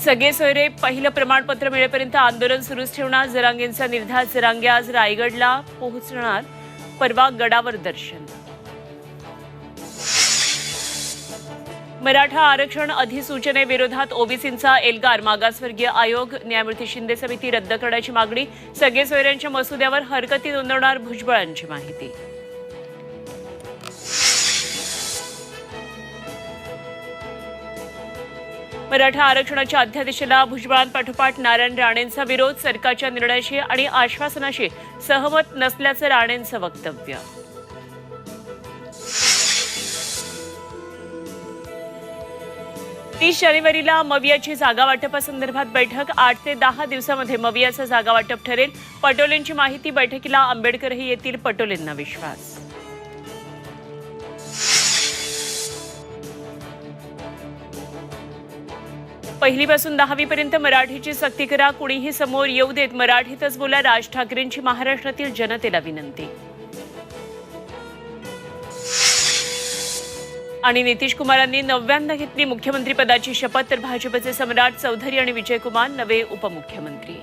सगळे सोयरे पहिलं प्रमाणपत्र मिळेपर्यंत आंदोलन सुरूच ठेवणार, जरांगेंचा निर्धार. जरांगे आज रायगडला पोहोचणार, परवा गडावर दर्शन. मराठा आरक्षण अधिसूचनेविरोधात ओबीसींचा एल्गार. मागासवर्गीय आयोग, न्यायमूर्ती शिंदे समिती रद्द करण्याची मागणी. सगळे सोयऱ्यांच्या मसुद्यावर हरकती नोंदवणार, भुजबळांची माहिती. मराठा आरक्षणाच्या अध्यादेशाला भुजबळांपाठोपाठ नारायण राणेंचा विरोध. सरकारच्या निर्णयाशी आणि आश्वासनाशी सहमत नसल्याचं राणेंचं वक्तव्य. 30 जानेवारीला मवियाची जागा वाटपासंदर्भात बैठक. 8 ते 10 दिवसामध्ये मवियाचं जागा वाटप ठरेल. पटोलेंची माहिती. बैठकीला आंबेडकरही येतील, पटोलेंना विश्वास. पहिलीपासून 10वी पर्यंत मराठीची सक्ती करा, कुणीही समोर येऊ देत, मराठीतच बोला. राज ठाकरेंची महाराष्ट्रातील जनतेला विनंती. आणि नितीश कुमारांनी 9व्यांदा घेतली मुख्यमंत्रीपदाची शपथ, तर भाजपचे सम्राट चौधरी आणि विजयकुमार नवे उपमुख्यमंत्री.